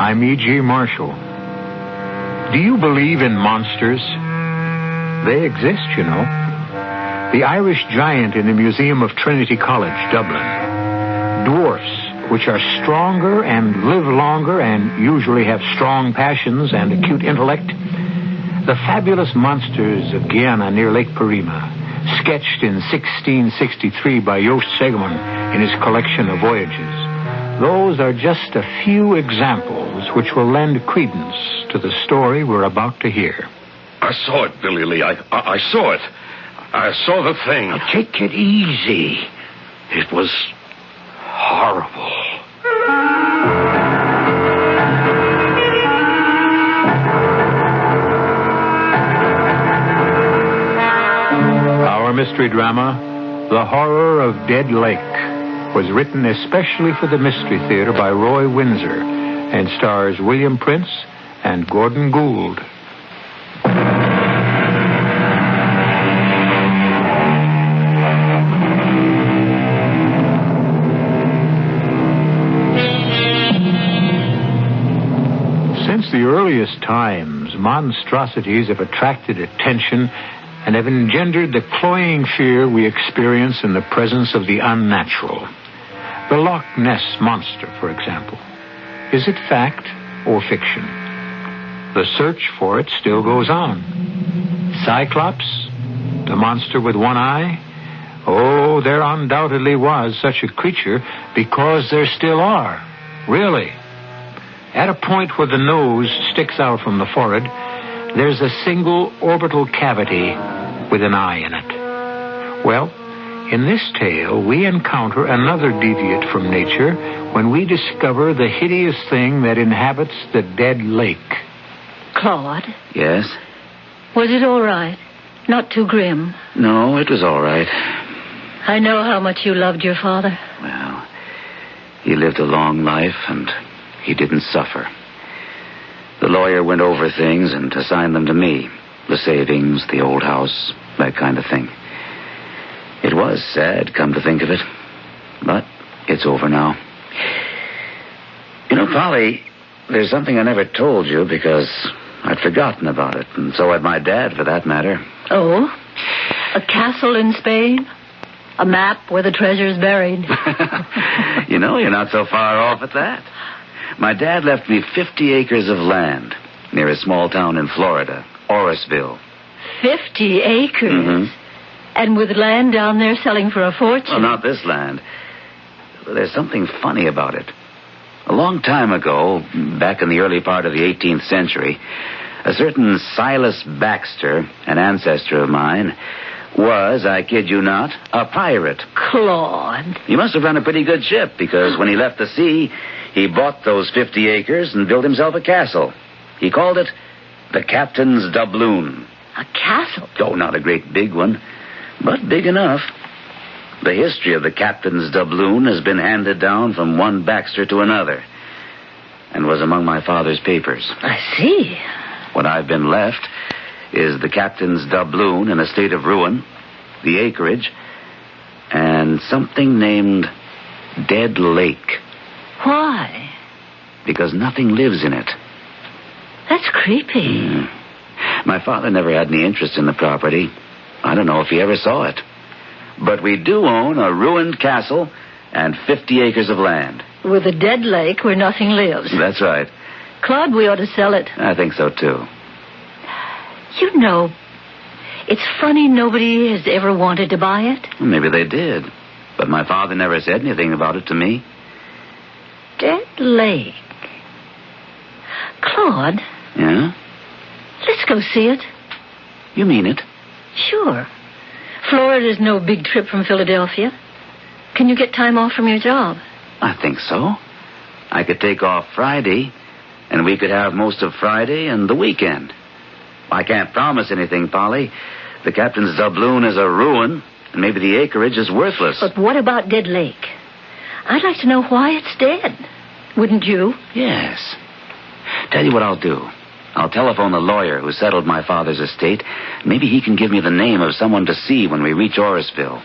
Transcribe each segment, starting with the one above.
I'm E.G. Marshall. Do you believe in monsters? They exist, you know. The Irish giant in the Museum of Trinity College, Dublin. Dwarfs, which are stronger and live longer and usually have strong passions and acute intellect. The fabulous monsters of Guiana near Lake Parima, sketched in 1663 by Joost Segerman in his collection of voyages. Those are just a few examples which will lend credence to the story we're about to hear. I saw it, Billy Lee. I saw it. I saw the thing. Now, take it easy. It was horrible. Our mystery drama, The Horror of Dead Lake, was written especially for the Mystery Theater by Roy Winsor and stars William Prince and Gordon Gould. Since the earliest times, monstrosities have attracted attention and have engendered the cloying fear we experience in the presence of the unnatural. The Loch Ness Monster, for example. Is it fact or fiction? The search for it still goes on. Cyclops? The monster with one eye? Oh, there undoubtedly was such a creature because there still are. Really. At a point where the nose sticks out from the forehead, there's a single orbital cavity with an eye in it. Well, in this tale, we encounter another deviate from nature when we discover the hideous thing that inhabits the dead lake. Claude? Yes? Was it all right? Not too grim? No, it was all right. I know how much you loved your father. Well, he lived a long life, and he didn't suffer. The lawyer went over things and assigned them to me. The savings, the old house, that kind of thing. It was sad, come to think of it. But it's over now. You know, Polly, there's something I never told you because I'd forgotten about it. And so had my dad, for that matter. Oh? A castle in Spain? A map where the treasure's buried? You know, you're not so far off at that. My dad left me 50 acres of land near a small town in Florida, Orisville. 50 acres? Mm-hmm. And with land down there selling for a fortune? Well, not this land. There's something funny about it. A long time ago, back in the early part of the 18th century, a certain Silas Baxter, an ancestor of mine, was, I kid you not, a pirate. Claude. He must have run a pretty good ship, because when he left the sea, he bought those 50 acres and built himself a castle. He called it the Captain's Doubloon. A castle? Oh, not a great big one, but big enough. The history of the Captain's Doubloon has been handed down from one Baxter to another, and was among my father's papers. I see. What I've been left is the Captain's Doubloon in a state of ruin, the acreage, and something named Dead Lake. Why? Because nothing lives in it. That's creepy. My father never had any interest in the property. I don't know if he ever saw it. But we do own a ruined castle and 50 acres of land. With a dead lake where nothing lives. That's right. Claude, we ought to sell it. I think so, too. You know, it's funny nobody has ever wanted to buy it. Maybe they did. But my father never said anything about it to me. Dead lake. Claude. Yeah? Let's go see it. You mean it? Sure. Florida's no big trip from Philadelphia. Can you get time off from your job? I think so. I could take off Friday, and we could have most of Friday and the weekend. I can't promise anything, Polly. The Captain's Doubloon is a ruin, and maybe the acreage is worthless. But what about Dead Lake? I'd like to know why it's dead. Wouldn't you? Yes. Tell you what I'll do. I'll telephone the lawyer who settled my father's estate. Maybe he can give me the name of someone to see when we reach Orisville.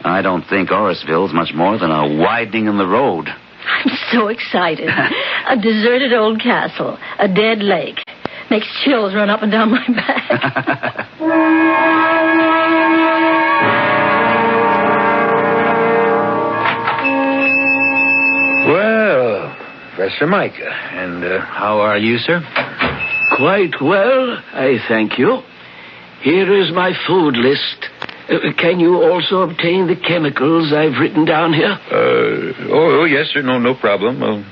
I don't think Orisville's much more than a widening in the road. I'm so excited. A deserted old castle, a dead lake. Makes chills run up and down my back. Well, Professor Micah, and how are you, sir? Quite well, I thank you. Here is my food list. Can you also obtain the chemicals I've written down here? Yes, sir. No problem. I'll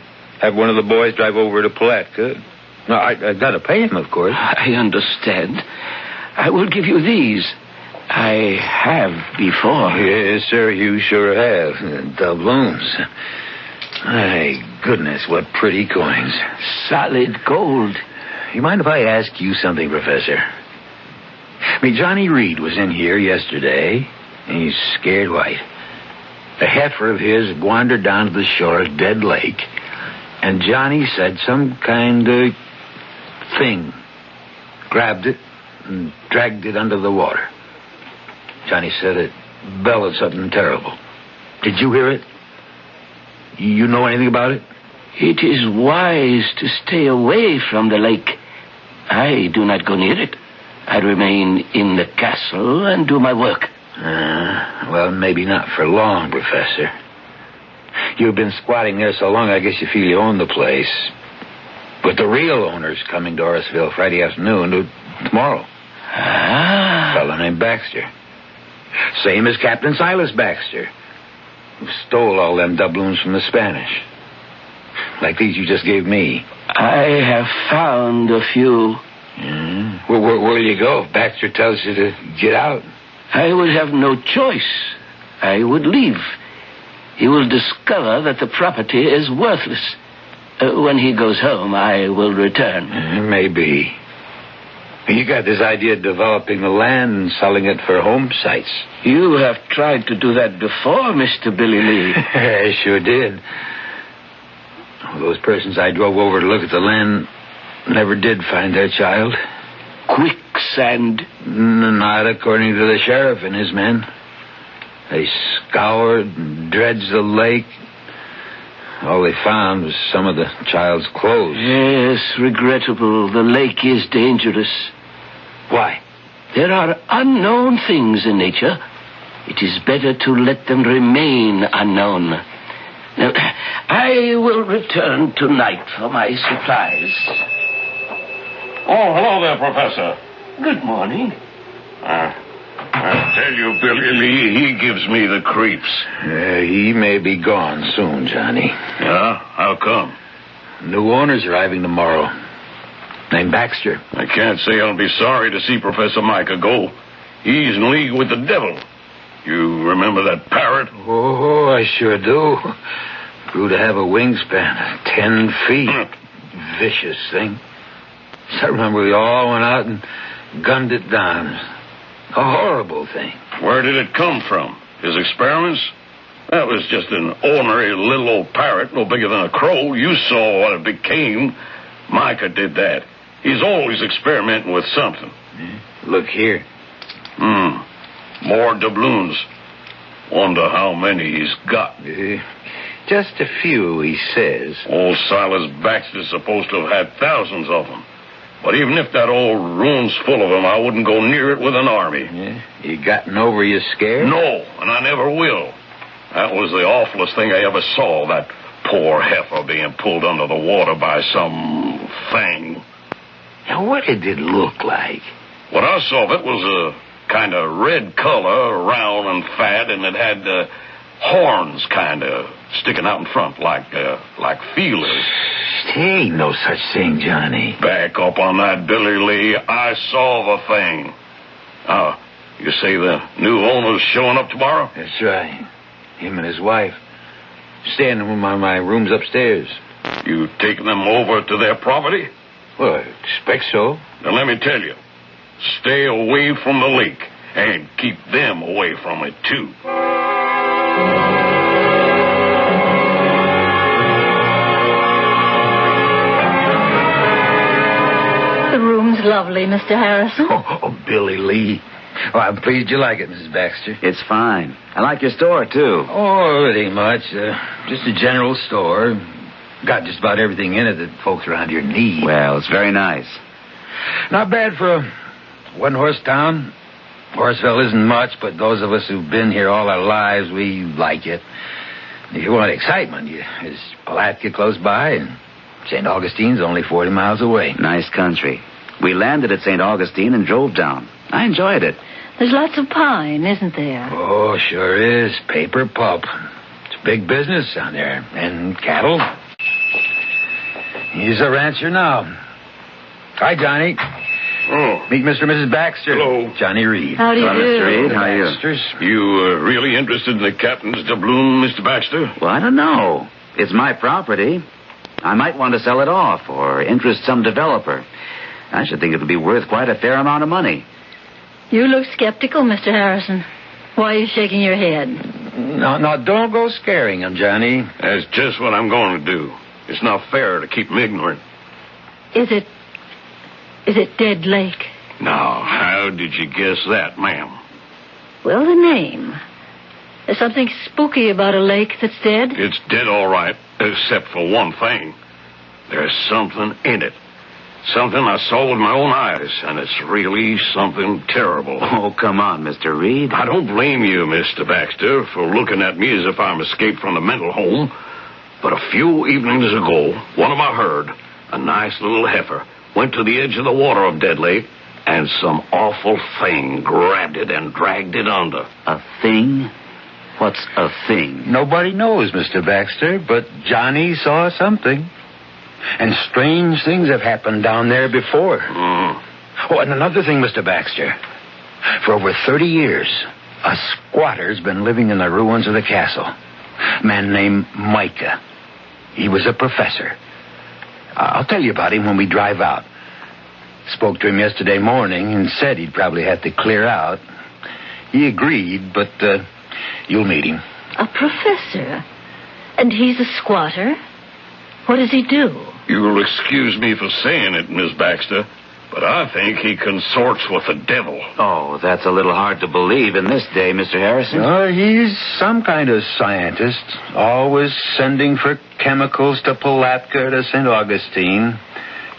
have one of the boys drive over to Palatka. No, I got to pay him, of course. I understand. I will give you these. I have before. Yes, sir, you sure have. Doubloons. My goodness, what pretty coins. Solid gold. You mind if I ask you something, Professor? I mean, Johnny Reed was in here yesterday, and he's scared white. A heifer of his wandered down to the shore of Dead Lake, and Johnny said some kind of thing. Grabbed it and dragged it under the water. Johnny said it bellowed something terrible. Did you hear it? You know anything about it? It is wise to stay away from the lake. I do not go near it. I remain in the castle and do my work. Well, maybe not for long, Professor. You've been squatting there so long, I guess you feel you own the place. But the real owner's coming to Orrisville Friday afternoon, tomorrow. A fellow named Baxter. Same as Captain Silas Baxter, who stole all them doubloons from the Spanish. Like these you just gave me. I have found a few. Where'll you go if Baxter tells you to get out? I would have no choice. I would leave. He will discover that the property is worthless. When he goes home, I will return. Maybe. You got this idea of developing the land and selling it for home sites. You have tried to do that before, Mr. Billy Lee. I sure did. Those persons I drove over to look at the land never did find their child. Quicksand? Not according to the sheriff and his men. They scoured and dredged the lake. All they found was some of the child's clothes. Yes, regrettable. The lake is dangerous. Why? There are unknown things in nature. It is better to let them remain unknown. Now, I will return tonight for my supplies. Oh, hello there, Professor. Good morning. I tell you, Billy Lee, he gives me the creeps. He may be gone soon, Johnny. Yeah? How come? New owner's arriving tomorrow. Named Baxter. I can't say I'll be sorry to see Professor Micah go. He's in league with the devil. You remember that parrot? Oh, I sure do. Grew to have a wingspan of 10 feet. Vicious thing. I remember we all went out and gunned it down. A horrible thing. Where did it come from? His experiments? That was just an ordinary little old parrot, no bigger than a crow. You saw what it became. Micah did that. He's always experimenting with something. Look here. More doubloons. Wonder how many he's got. Just a few, he says. Old Silas Baxter's supposed to have had thousands of them. But even if that old room's full of them, I wouldn't go near it with an army. Yeah? You gotten over your scare? No, and I never will. That was the awfulest thing I ever saw, that poor heifer being pulled under the water by some thing. Now, what did it look like? What I saw of it was a kind of red color, round and fat, and it had horns kind of sticking out in front like feelers. There ain't no such thing, Johnny. Back up on that, Billy Lee. I saw the thing. You say the new owner's showing up tomorrow? That's right. Him and his wife. Staying in one of my rooms upstairs. You taking them over to their property? Well, I expect so. Now, let me tell you. Stay away from the lake. And keep them away from it, too. The room's lovely, Mr. Harrison. Oh, Billy Lee. Oh, I'm pleased you like it, Mrs. Baxter. It's fine. I like your store, too. Oh, it ain't much. Just a general store. Got just about everything in it that folks around here need. Well, it's very nice. Not bad for a one-horse town. Horseville isn't much, but those of us who've been here all our lives, we like it. If you want excitement, there's Palatka close by, and St. Augustine's only 40 miles away. Nice country. We landed at St. Augustine and drove down. I enjoyed it. There's lots of pine, isn't there? Oh, sure is. Paper pulp. It's big business down there. And cattle. He's a rancher now. Hi, Johnny. Oh. Meet Mr. and Mrs. Baxter. Hello. Johnny Reed. How do you Hello, do? Mr. Reed. How are you? Baxters. You really interested in the captain's doubloon, Mr. Baxter? Well, I don't know. It's my property. I might want to sell it off or interest some developer. I should think it would be worth quite a fair amount of money. You look skeptical, Mr. Harrison. Why are you shaking your head? No, don't go scaring him, Johnny. That's just what I'm going to do. It's not fair to keep me ignorant. Is it Dead Lake? Now, how did you guess that, ma'am? Well, the name. There's something spooky about a lake that's dead. It's dead all right, except for one thing. There's something in it. Something I saw with my own eyes, and it's really something terrible. Oh, come on, Mr. Reed. I don't blame you, Mr. Baxter, for looking at me as if I'm escaped from the mental home. But a few evenings ago, one of my herd, a nice little heifer, went to the edge of the water of Dead Lake, and some awful thing grabbed it and dragged it under. A thing? What's a thing? Nobody knows, Mr. Baxter, but Johnny saw something. And strange things have happened down there before. Oh, and another thing, Mr. Baxter. For over 30 years, a squatter's been living in the ruins of the castle. A man named Micah. He was a professor. I'll tell you about him when we drive out. Spoke to him yesterday morning and said he'd probably have to clear out. He agreed, but you'll meet him. A professor? And he's a squatter? What does he do? You'll excuse me for saying it, Miss Baxter, but I think he consorts with the devil. Oh, that's a little hard to believe in this day, Mr. Harrison. He's some kind of scientist, always sending for chemicals to Palatka to St. Augustine.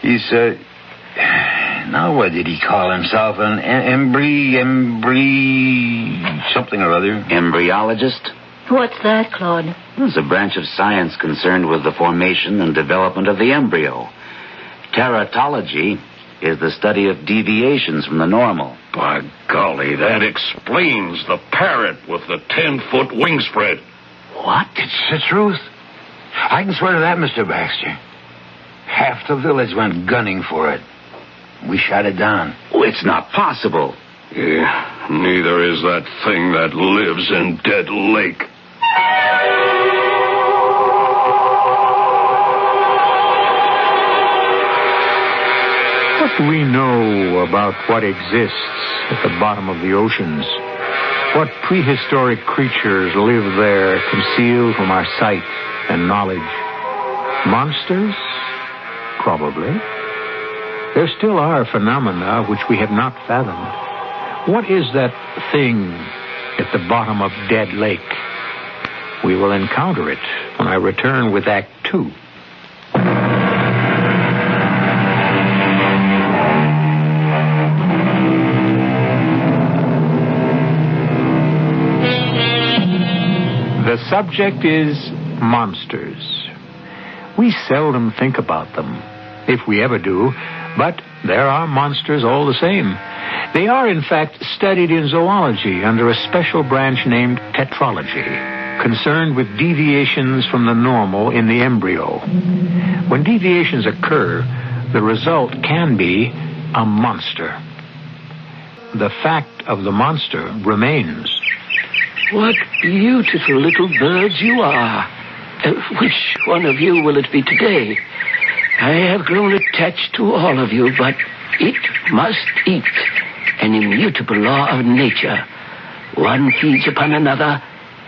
He's, now what did he call himself? An something or other. Embryologist? What's that, Claude? It's a branch of science concerned with the formation and development of the embryo. Teratology is the study of deviations from the normal. By golly, that explains the parrot with the 10-foot wingspread. What? It's the truth. I can swear to that, Mr. Baxter. Half the village went gunning for it. We shot it down. Oh, it's not possible. Yeah, neither is that thing that lives in Dead Lake. What do we know about what exists at the bottom of the oceans? What prehistoric creatures live there, concealed from our sight and knowledge? Monsters? Probably. There still are phenomena which we have not fathomed. What is that thing at the bottom of Dead Lake? We will encounter it when I return with Act 2. The subject is monsters. We seldom think about them, if we ever do, but there are monsters all the same. They are, in fact, studied in zoology under a special branch named tetralogy, concerned with deviations from the normal in the embryo. When deviations occur, the result can be a monster. The fact of the monster remains. What beautiful little birds you are. Which one of you will it be today? I have grown attached to all of you, but it must eat. An immutable law of nature. One feeds upon another,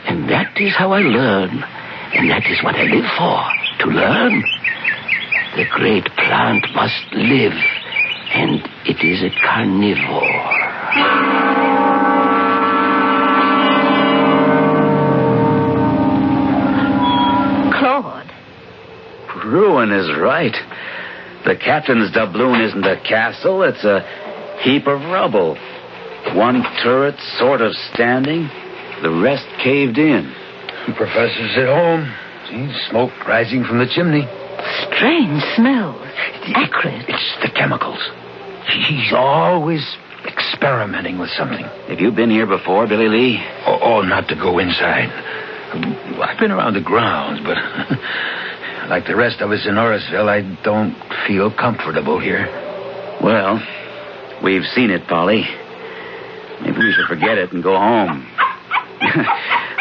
and that is how I learn. And that is what I live for, to learn. The great plant must live, and it is a carnivore. is right. The captain's doubloon isn't a castle, it's a heap of rubble. One turret sort of standing, the rest caved in. The professor's at home. See, smoke rising from the chimney. Strange smell. Acrid. It's the chemicals. He's always experimenting with something. Have you been here before, Billy Lee? Oh, not to go inside. I've been around the grounds, but like the rest of us in Orrisville, I don't feel comfortable here. Well, we've seen it, Polly. Maybe we should forget it and go home.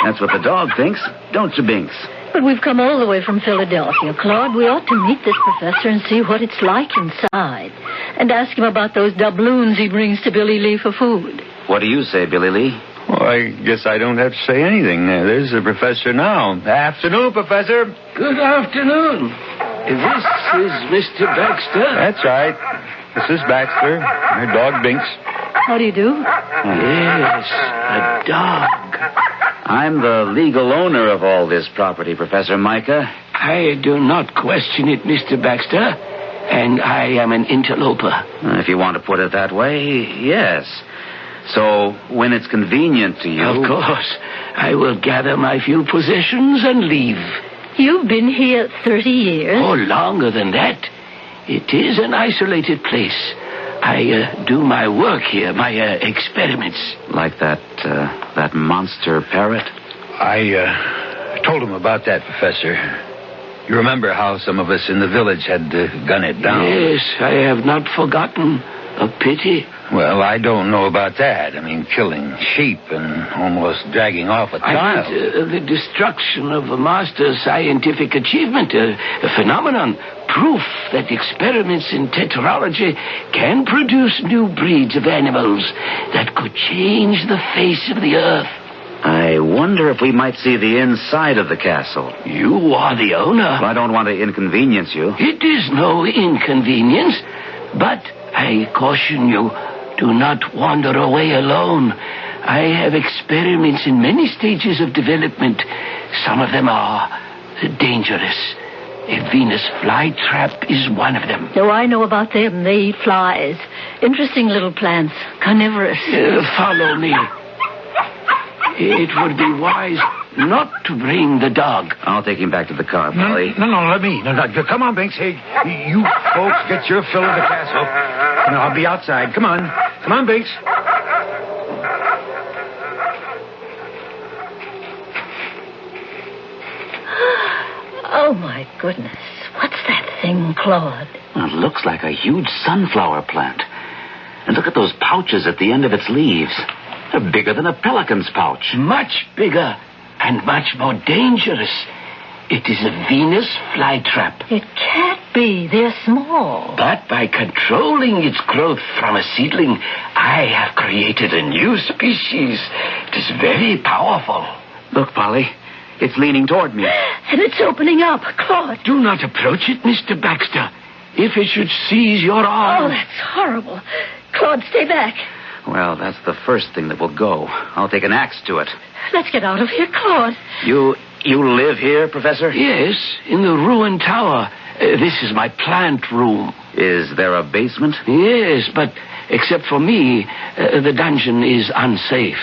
That's what the dog thinks, don't you, Binks? But we've come all the way from Philadelphia, Claude. We ought to meet this professor and see what it's like inside. And ask him about those doubloons he brings to Billy Lee for food. What do you say, Billy Lee? Well, I guess I don't have to say anything. There's the professor now. Afternoon, Professor. Good afternoon. This is Mr. Baxter. That's right. This is Baxter. My dog, Binks. How do you do? Yes, a dog. I'm the legal owner of all this property, Professor Micah. I do not question it, Mr. Baxter. And I am an interloper. If you want to put it that way, yes. So, when it's convenient to you... Of course. I will gather my few possessions and leave. You've been here 30 years? Oh, longer than that. It is an isolated place. I do my work here, my experiments. Like that monster parrot? I told him about that, Professor. You remember how some of us in the village had to gun it down? Yes, I have not forgotten. A pity. Well, I don't know about that. I mean, killing sheep and almost dragging off a child. The destruction of a master's scientific achievement, a phenomenon, proof that experiments in tetralogy can produce new breeds of animals that could change the face of the earth. I wonder if we might see the inside of the castle. You are the owner. Well, I don't want to inconvenience you. It is no inconvenience, but I caution you, do not wander away alone. I have experiments in many stages of development. Some of them are dangerous. A Venus flytrap is one of them. Oh, I know about them. They eat flies. Interesting little plants. Carnivorous. Follow me. It would be wise not to bring the dog. I'll take him back to the car, Polly. No, let me. No, come on, Binks. Hey, you folks get your fill of the castle. I'll be outside. Come on. Come on, Binks. Oh, my goodness. What's that thing, Claude? It looks like a huge sunflower plant. And look at those pouches at the end of its leaves. They're bigger than a pelican's pouch. Much bigger and much more dangerous. It is a Venus flytrap. It can't be. They're small. But by controlling its growth from a seedling, I have created a new species. It is very powerful. Look, Polly. It's leaning toward me. And it's opening up. Claude. Do not approach it, Mr. Baxter. If it should seize your arm... Oh, that's horrible. Claude, stay back. Well, that's the first thing that will go. I'll take an axe to it. Let's get out of here, Claude. You live here, Professor? Yes, in the ruined tower. This is my plant room. Is there a basement? Yes, but except for me, the dungeon is unsafe.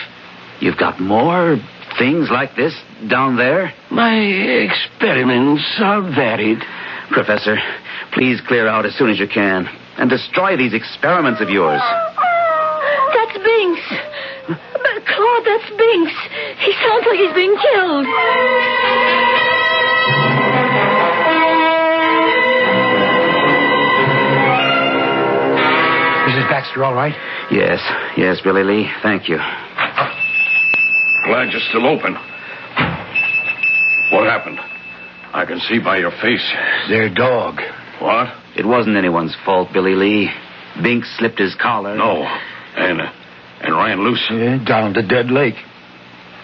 You've got more things like this down there? My experiments are varied. Professor, please clear out as soon as you can and destroy these experiments of yours. That's Binks. But Claude, that's Binks. He sounds like he's being killed. Mrs. Baxter, all right? Yes, Billy Lee. Thank you. Glad you're still open. What happened? I can see by your face. Their dog. What? It wasn't anyone's fault, Billy Lee. Binks slipped his collar. No. And ran loose. Yeah, down the dead lake.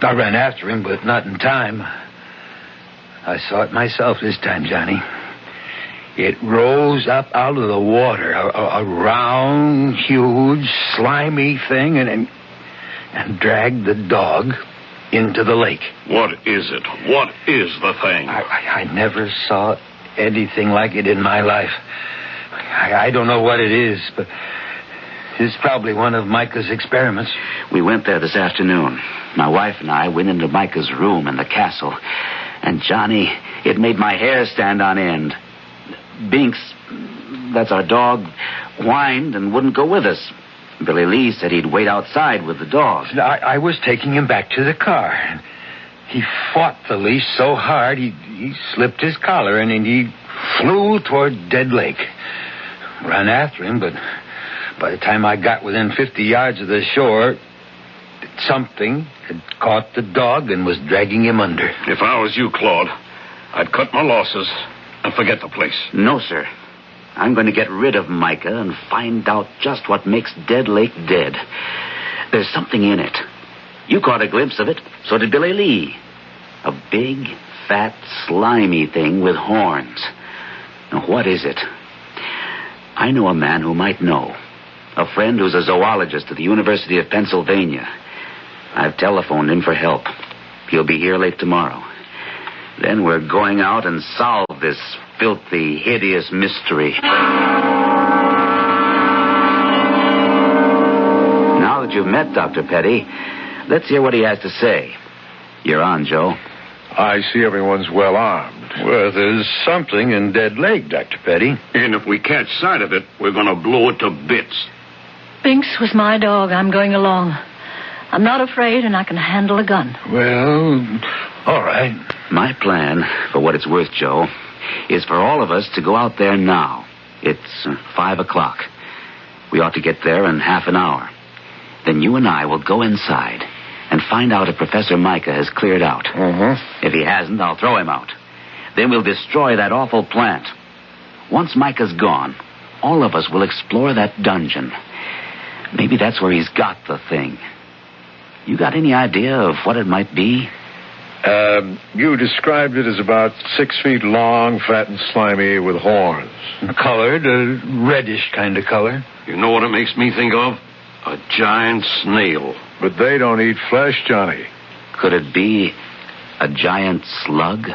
I ran after him, but not in time. I saw it myself this time, Johnny. It rose up out of the water, a round, huge, slimy thing, and dragged the dog into the lake. What is it? What is the thing? I never saw anything like it in my life. I don't know what it is, but it's probably one of Micah's experiments. We went there this afternoon. My wife and I went into Micah's room in the castle. And, Johnny, it made my hair stand on end. Binks, that's our dog, whined and wouldn't go with us. Billy Lee said he'd wait outside with the dog. I was taking him back to the car. He fought the leash so hard, he slipped his collar and he flew toward Dead Lake. Ran after him, but by the time I got within 50 yards of the shore, something had caught the dog and was dragging him under. If I was you, Claude, I'd cut my losses and forget the place. No, sir. I'm going to get rid of Micah and find out just what makes Dead Lake dead. There's something in it. You caught a glimpse of it. So did Billy Lee. A big, fat, slimy thing with horns. Now, what is it? I know a man who might know. A friend who's a zoologist at the University of Pennsylvania. I've telephoned him for help. He'll be here late tomorrow. Then we're going out and solve this filthy, hideous mystery. Now that you've met Dr. Petrie, let's hear what he has to say. You're on, Joe. I see everyone's well armed. Well, there's something in Dead Lake, Dr. Petrie. And if we catch sight of it, we're going to blow it to bits. Binks was my dog. I'm going along. I'm not afraid, and I can handle a gun. Well, all right. My plan, for what it's worth, Joe, is for all of us to go out there now. It's 5 o'clock. We ought to get there in half an hour. Then you and I will go inside and find out if Professor Micah has cleared out. If he hasn't, I'll throw him out. Then we'll destroy that awful plant. Once Micah's gone, all of us will explore that dungeon. Maybe that's where he's got the thing. You got any idea of what it might be? You described it as about 6 feet long, fat and slimy, with horns. Colored, a reddish kind of color. You know what it makes me think of? A giant snail. But they don't eat flesh, Johnny. Could it be a giant slug?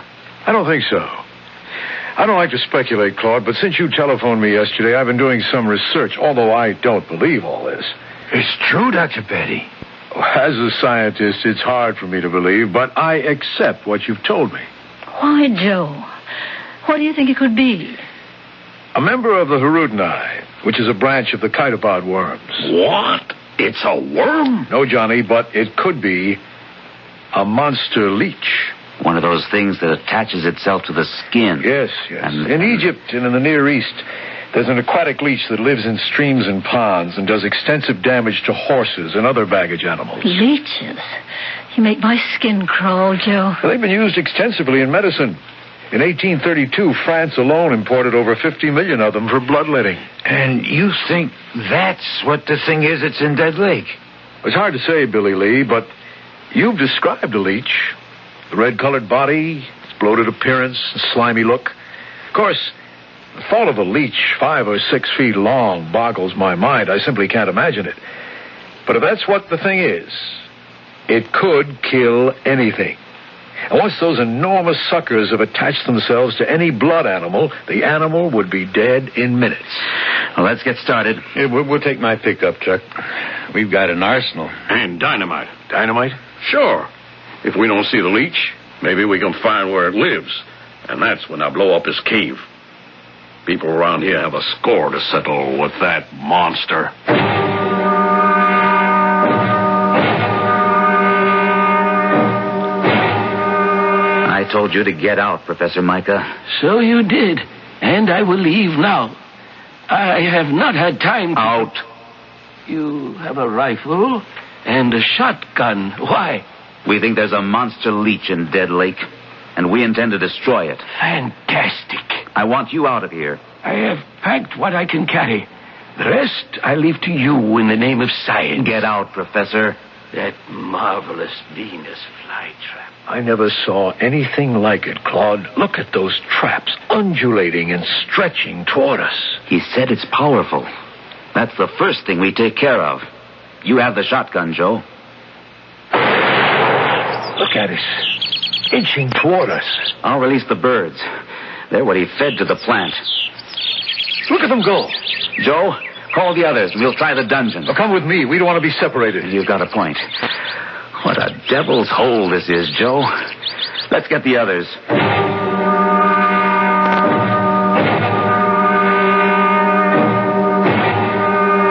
I don't think so. I don't like to speculate, Claude, but since you telephoned me yesterday, I've been doing some research, although I don't believe all this. It's true, Dr. Petrie. As a scientist, it's hard for me to believe, but I accept what you've told me. Why, Joe? What do you think it could be? A member of the Hirudinai, which is a branch of the chitopod worms. What? It's a worm? No, Johnny, but it could be a monster leech. One of those things that attaches itself to the skin. Yes. In Egypt and in the Near East, there's an aquatic leech that lives in streams and ponds and does extensive damage to horses and other baggage animals. Leeches? You make my skin crawl, Joe. They've been used extensively in medicine. In 1832, France alone imported over 50 million of them for bloodletting. And you think that's what the thing is that's in Dead Lake? It's hard to say, Billy Lee, but you've described a leech. The red-colored body, its bloated appearance, slimy look. Of course, the fall of a leech 5 or 6 feet long boggles my mind. I simply can't imagine it. But if that's what the thing is, it could kill anything. And once those enormous suckers have attached themselves to any blood animal, the animal would be dead in minutes. Well, let's get started. Yeah, we'll take my pickup truck. We've got an arsenal. And dynamite. Dynamite? Sure. If we don't see the leech, maybe we can find where it lives. And that's when I blow up his cave. People around here have a score to settle with that monster. I told you to get out, Professor Micah. So you did, and I will leave now. I have not had time to... Out. You have a rifle and a shotgun. Why? We think there's a monster leech in Dead Lake, and we intend to destroy it. Fantastic. I want you out of here. I have packed what I can carry. The rest I leave to you in the name of science. Get out, Professor. That marvelous Venus flytrap. I never saw anything like it, Claude. Look at those traps, undulating and stretching toward us. He said it's powerful. That's the first thing we take care of. You have the shotgun, Joe. Look at it. Inching toward us. I'll release the birds. They're what he fed to the plant. Look at them go. Joe, call the others. We'll try the dungeon. Now, come with me. We don't want to be separated. You've got a point. What a devil's hole this is, Joe. Let's get the others.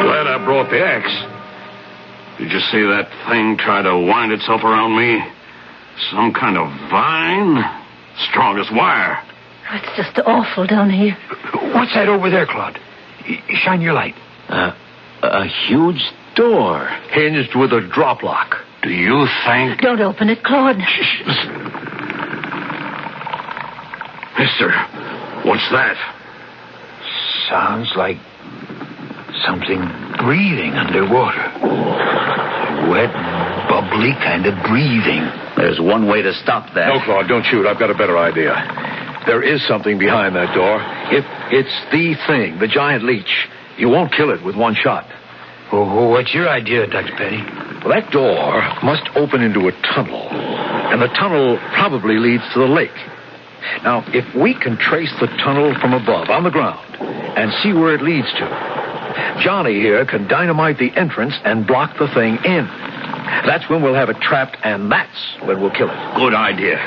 Glad I brought the axe. Did you see that thing try to wind itself around me? Some kind of vine? Strong as wire. It's just awful down here. What's that over there, Claude? Shine your light. A huge door. Hinged with a drop lock. Do you think... Don't open it, Claude. Mister, what's that? Sounds like something breathing underwater. Wet, bubbly kind of breathing. There's one way to stop that. No, Claude, don't shoot. I've got a better idea. There is something behind that door. If it's the thing, the giant leech, you won't kill it with one shot. Oh, what's your idea, Dr. Petrie? Well, that door must open into a tunnel, and the tunnel probably leads to the lake. Now, if we can trace the tunnel from above, on the ground, and see where it leads to, Johnny here can dynamite the entrance and block the thing in. That's when we'll have it trapped, and that's when we'll kill it. Good idea.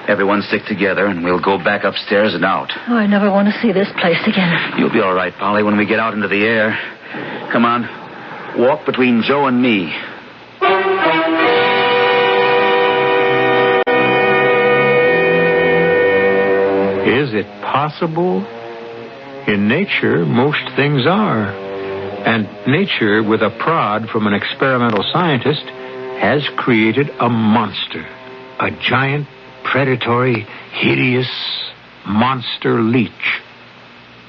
Everyone stick together, and we'll go back upstairs and out. Oh, I never want to see this place again. You'll be all right, Polly, when we get out into the air. Come on. Walk between Joe and me. Is it possible? In nature, most things are. And nature, with a prod from an experimental scientist, has created a monster. A giant, predatory, hideous monster leech.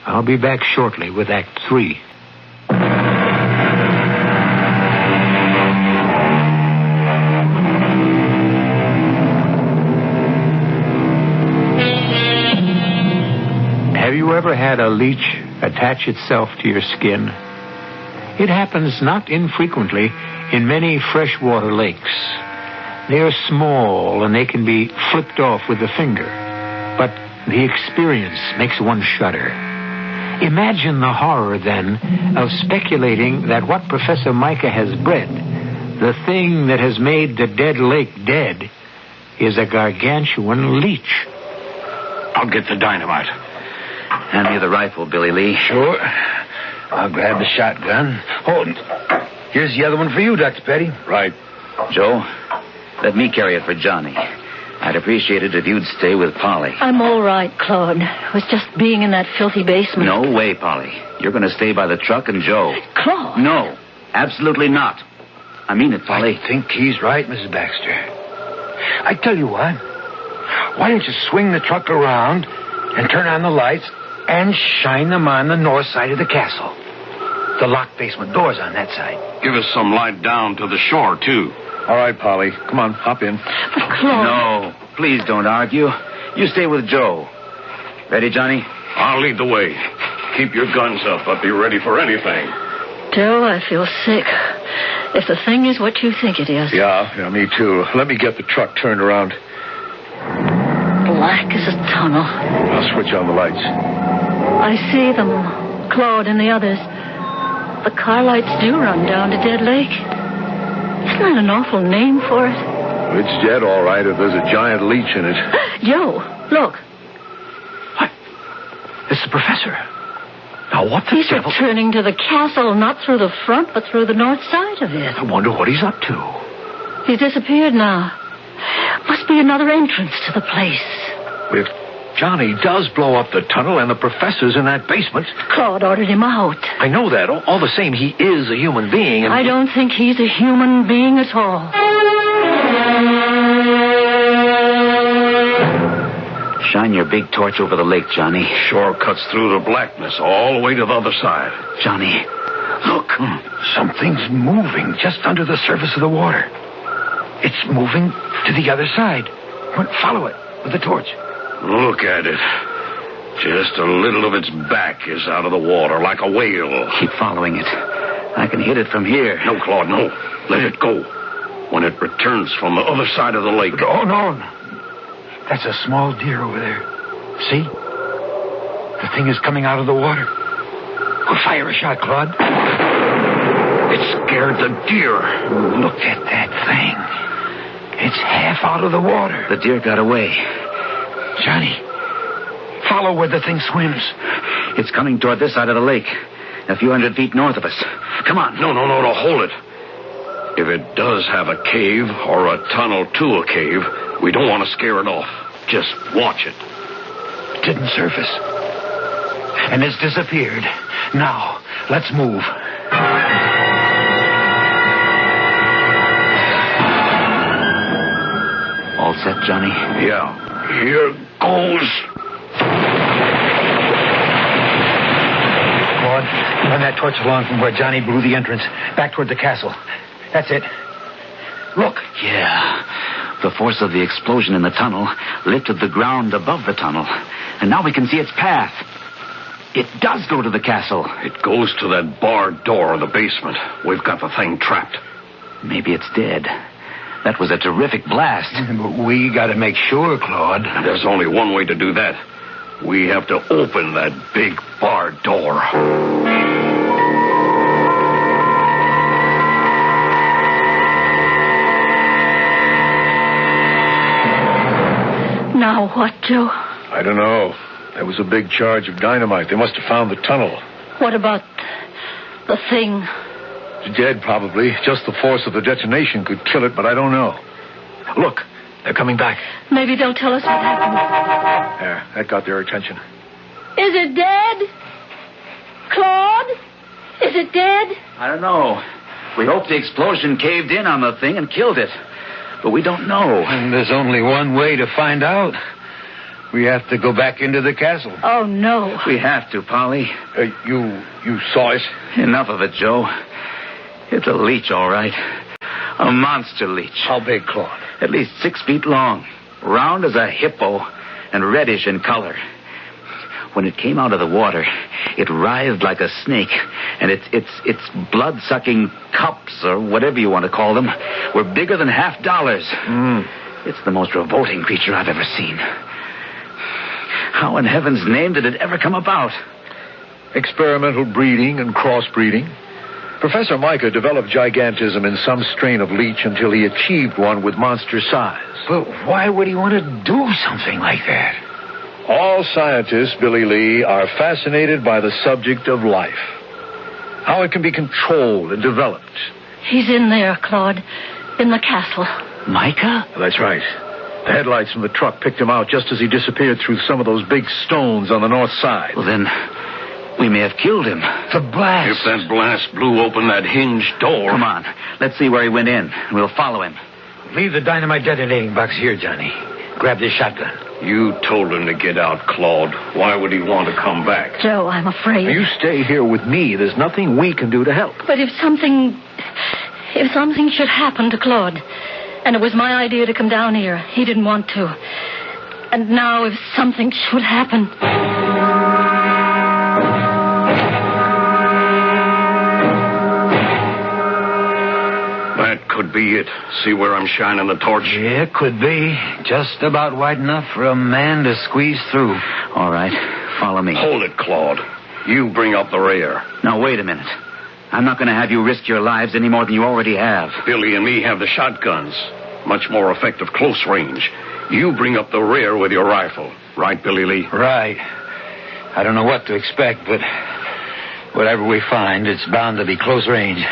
I'll be back shortly with Act 3. Have you ever had a leech attach itself to your skin? It happens not infrequently in many freshwater lakes. They are small and they can be flipped off with the finger. But the experience makes one shudder. Imagine the horror, then, of speculating that what Professor Micah has bred, the thing that has made the dead lake dead, is a gargantuan leech. I'll get the dynamite. Hand me the rifle, Billy Lee. Sure. I'll grab the shotgun. Oh, here's the other one for you, Dr. Petrie. Right. Joe, let me carry it for Johnny. I'd appreciate it if you'd stay with Polly. I'm all right, Claude. It was just being in that filthy basement. No way, Polly. You're going to stay by the truck and Joe. Claude? No, absolutely not. I mean it, Polly. I think he's right, Mrs. Baxter. I tell you what. Why don't you swing the truck around and turn on the lights and shine them on the north side of the castle? The locked basement door's on that side. Give us some light down to the shore, too. All right, Polly. Come on, hop in. But Claude... No, please don't argue. You stay with Joe. Ready, Johnny? I'll lead the way. Keep your guns up. I'll be ready for anything. Joe, I feel sick. If the thing is what you think it is. Yeah, me too. Let me get the truck turned around. Black as a tunnel. I'll switch on the lights. I see them, Claude and the others. The car lights do run down to Dead Lake. Isn't that an awful name for it? It's dead, all right, if there's a giant leech in it. Joe, look. What? It's the professor. Now, what the He's devil... returning to the castle, not through the front, but through the north side of it. I wonder what he's up to. He's disappeared now. Must be another entrance to the place. If Johnny does blow up the tunnel and the professor's in that basement... Claude ordered him out. I know that. All the same, he is a human being. And... I don't think he's a human being at all. Shine your big torch over the lake, Johnny. Shore cuts through the blackness all the way to the other side. Johnny, look. Something's moving just under the surface of the water. It's moving to the other side. Follow it with the torch. Look at it. Just a little of its back is out of the water, like a whale. Keep following it. I can hit it from here. No, Claude, no. Let it go. When it returns from the other side of the lake. Oh, no. That's a small deer over there. See? The thing is coming out of the water. We'll fire a shot, Claude. It scared the deer. Look at that thing. It's half out of the water. The deer got away. Johnny, follow where the thing swims. It's coming toward this side of the lake, a few hundred feet north of us. Come on. No, hold it. If it does have a cave or a tunnel to a cave, we don't want to scare it off. Just watch it. It didn't surface. And it's disappeared. Now, let's move. All set, Johnny? Yeah. Here goes. Claude, run that torch along from where Johnny blew the entrance, back toward the castle. That's it. Look. Yeah. The force of the explosion in the tunnel lifted the ground above the tunnel, and now we can see its path. It does go to the castle. It goes to that barred door in the basement. We've got the thing trapped. Maybe it's dead. That was a terrific blast. But we got to make sure, Claude. There's only one way to do that. We have to open that big barred door. Now what, Joe? I don't know. There was a big charge of dynamite. They must have found the tunnel. What about the thing? It's dead, probably. Just the force of the detonation could kill it, but I don't know. Look, they're coming back. Maybe they'll tell us what happened. There, that got their attention. Is it dead? Claude? Is it dead? I don't know. We hope the explosion caved in on the thing and killed it. But we don't know. And there's only one way to find out. We have to go back into the castle. Oh, no. We have to, Polly. You saw it? Enough of it, Joe. It's a leech, all right. A monster leech. How big, Claude? At least 6 feet long. Round as a hippo and reddish in color. When it came out of the water, it writhed like a snake, and its blood-sucking cups, or whatever you want to call them, were bigger than $50. It's the most revolting creature I've ever seen. How in heaven's name did it ever come about? Experimental breeding and crossbreeding. Professor Micah developed gigantism in some strain of leech until he achieved one with monster size. But why would he want to do something like that? All scientists, Billy Lee, are fascinated by the subject of life. How it can be controlled and developed. He's in there, Claude. In the castle. Micah? That's right. The headlights from the truck picked him out just as he disappeared through some of those big stones on the north side. Well, then, we may have killed him. The blast. If that blast blew open that hinged door... Come on. Let's see where he went in. We'll follow him. Leave the dynamite detonating box here, Johnny. Grab this shotgun. You told him to get out, Claude. Why would he want to come back? Joe, I'm afraid. Now, you stay here with me. There's nothing we can do to help. But if something should happen to Claude, and it was my idea to come down here, he didn't want to. And now if something should happen... That could be it. See where I'm shining the torch? Yeah, it could be. Just about wide enough for a man to squeeze through. All right. Follow me. Hold it, Claude. You bring up the rear. Now, wait a minute. I'm not going to have you risk your lives any more than you already have. Billy and me have the shotguns. Much more effective close range. You bring up the rear with your rifle. Right, Billy Lee? Right. I don't know what to expect, but whatever we find, it's bound to be close range.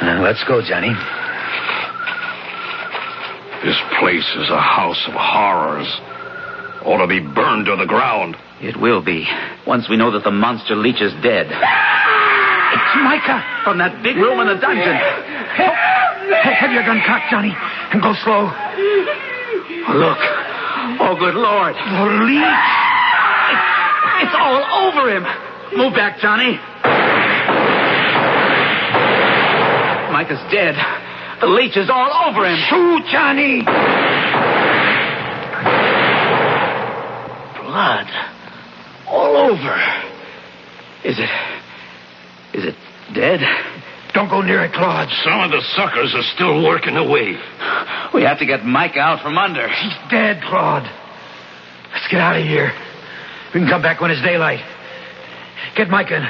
Let's go, Johnny. This place is a house of horrors. Ought to be burned to the ground. It will be, once we know that the monster leech is dead. It's Micah from that big room in the dungeon. Have your gun cocked, Johnny, and go slow. Look. Oh, good Lord. The leech. It's all over him. Move back, Johnny. Micah's dead. The leech is all over him. Shoot, Johnny. Blood. All over. Is it dead? Don't go near it, Claude. Some of the suckers are still working away. We have to get Micah out from under. He's dead, Claude. Let's get out of here. We can come back when it's daylight. Get Mike and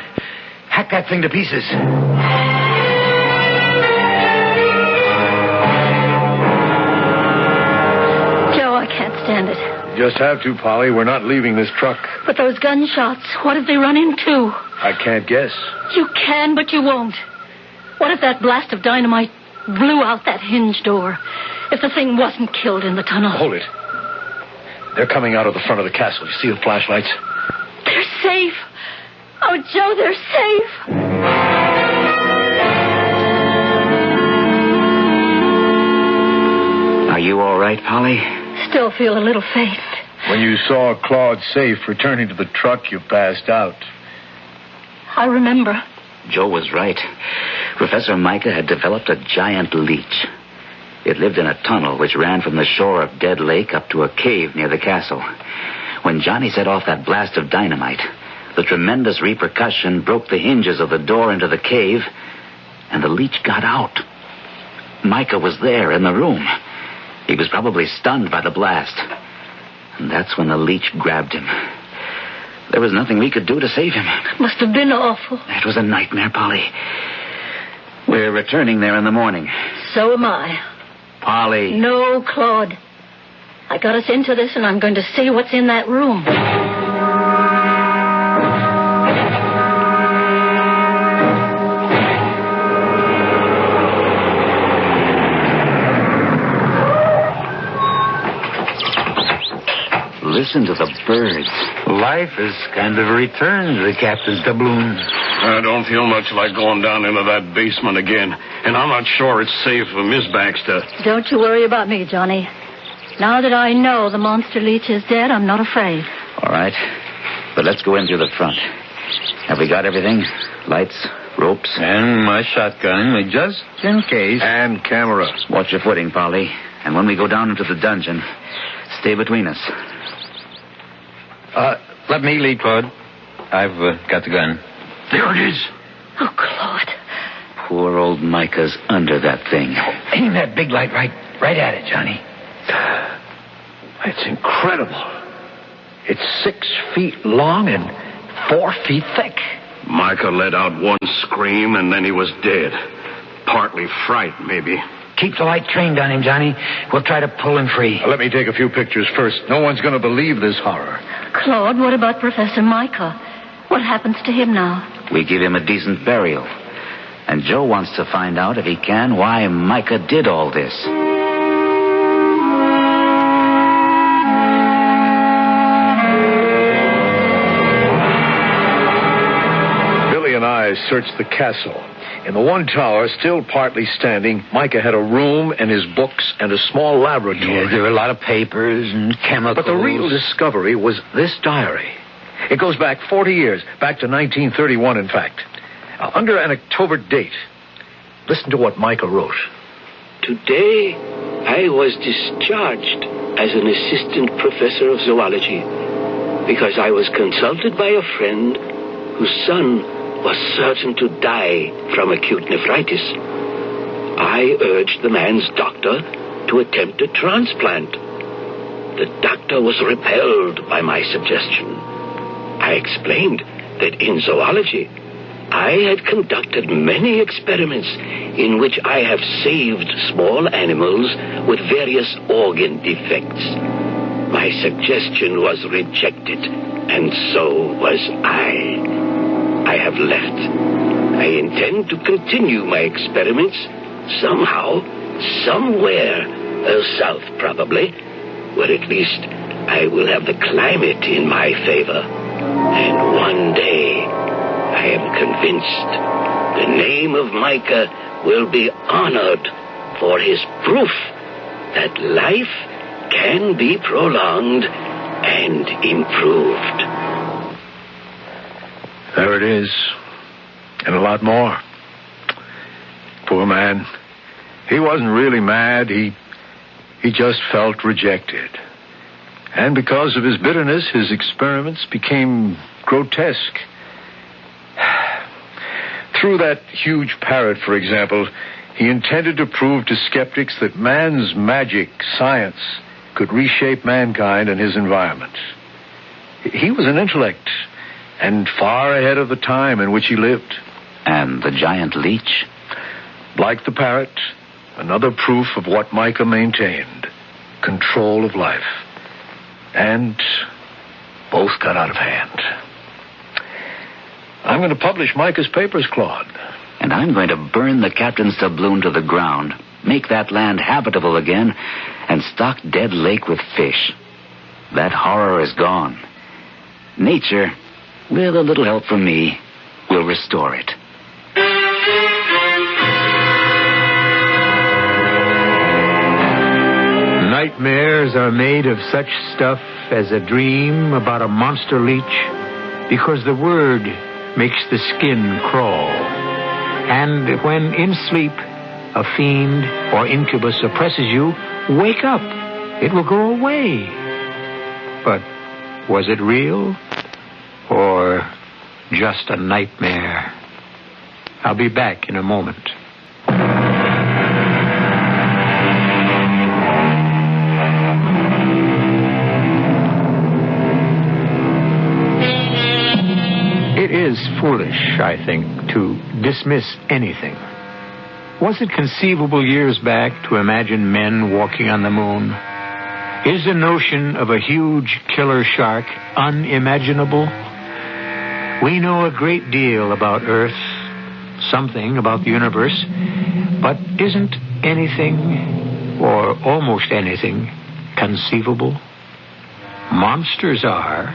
hack that thing to pieces. Joe, I can't stand it. Just have to, Polly. We're not leaving this truck. But those gunshots, what have they run into? I can't guess. You can, but you won't. What if that blast of dynamite blew out that hinge door? If the thing wasn't killed in the tunnel? Hold it. They're coming out of the front of the castle. You see the flashlights? They're safe. Oh, Joe, they're safe. Are you all right, Polly? Still feel a little faint. When you saw Claude safe returning to the truck, you passed out. I remember. Joe was right. Professor Micah had developed a giant leech. It lived in a tunnel which ran from the shore of Dead Lake up to a cave near the castle. When Johnny set off that blast of dynamite, the tremendous repercussion broke the hinges of the door into the cave, and the leech got out. Micah was there in the room. He was probably stunned by the blast. And that's when the leech grabbed him. There was nothing we could do to save him. It must have been awful. It was a nightmare, Polly. We're returning there in the morning. So am I. Polly. No, Claude. I got us into this, and I'm going to see what's in that room. Listen to the birds. Life has kind of returned to the captain's doubloon. I don't feel much like going down into that basement again. And I'm not sure it's safe for Miss Baxter. Don't you worry about me, Johnny. Now that I know the monster leech is dead, I'm not afraid. All right. But let's go in through the front. Have we got everything? Lights, ropes? And my shotgun, just in case. And camera. Watch your footing, Polly. And when we go down into the dungeon, stay between us. Let me lead, Claude. I've got the gun. There it is. Oh, Claude. Poor old Micah's under that thing. Aim that big light right at it, Johnny. It's incredible. It's 6 feet long and 4 feet thick. Micah let out one scream, and then he was dead. Partly fright, maybe. Keep the light trained on him, Johnny. We'll try to pull him free. Let me take a few pictures first. No one's going to believe this horror. Claude, what about Professor Micah? What happens to him now? We give him a decent burial. And Joe wants to find out, if he can, why Micah did all this. Billy and I searched the castle. In the one tower, still partly standing, Micah had a room and his books and a small laboratory. Yeah, there were a lot of papers and chemicals. But the real discovery was this diary. It goes back 40 years, back to 1931, in fact. Under an October date. Listen to what Micah wrote. Today, I was discharged as an assistant professor of zoology because I was consulted by a friend whose son was certain to die from acute nephritis. I urged the man's doctor to attempt a transplant. The doctor was repelled by my suggestion. I explained that in zoology, I had conducted many experiments in which I have saved small animals with various organ defects. My suggestion was rejected, and so was I. I have left. I intend to continue my experiments somehow, somewhere, south probably, where at least I will have the climate in my favor. And one day, I am convinced the name of Micah will be honored for his proof that life can be prolonged and improved. There it is. And a lot more. Poor man. He wasn't really mad. He just felt rejected. And because of his bitterness, his experiments became grotesque. Through that huge parrot, for example, he intended to prove to skeptics that man's magic, science, could reshape mankind and his environment. He was an intellect, and far ahead of the time in which he lived. And the giant leech? Like the parrot, another proof of what Micah maintained. Control of life. And both got out of hand. I'm going to publish Micah's papers, Claude. And I'm going to burn the captain's doubloon to the ground, make that land habitable again, and stock Dead Lake with fish. That horror is gone. Nature, with a little help from me, will restore it. Nightmares are made of such stuff as a dream about a monster leech, because the word makes the skin crawl. And when in sleep a fiend or incubus oppresses you, wake up. It will go away. But was it real or just a nightmare? I'll be back in a moment. It is foolish, I think, to dismiss anything. Was it conceivable years back to imagine men walking on the moon? Is the notion of a huge killer shark unimaginable? We know a great deal about Earth, something about the universe, but isn't anything, or almost anything, conceivable? Monsters are,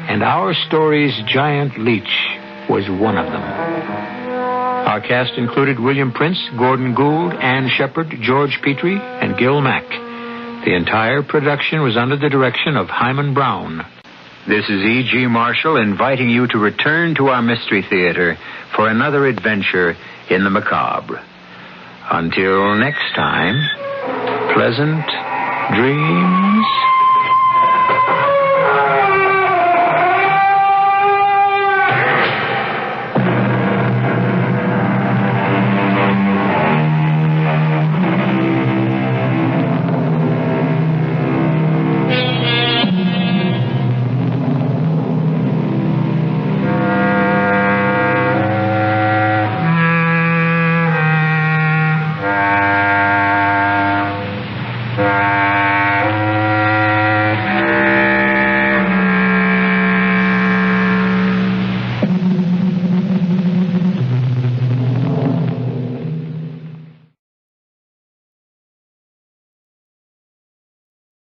and our story's giant leech was one of them. Our cast included William Prince, Gordon Gould, Ann Sheppard, George Petrie, and Gil Mack. The entire production was under the direction of Hyman Brown. This is E.G. Marshall inviting you to return to our Mystery Theater for another adventure in the macabre. Until next time, pleasant dreams.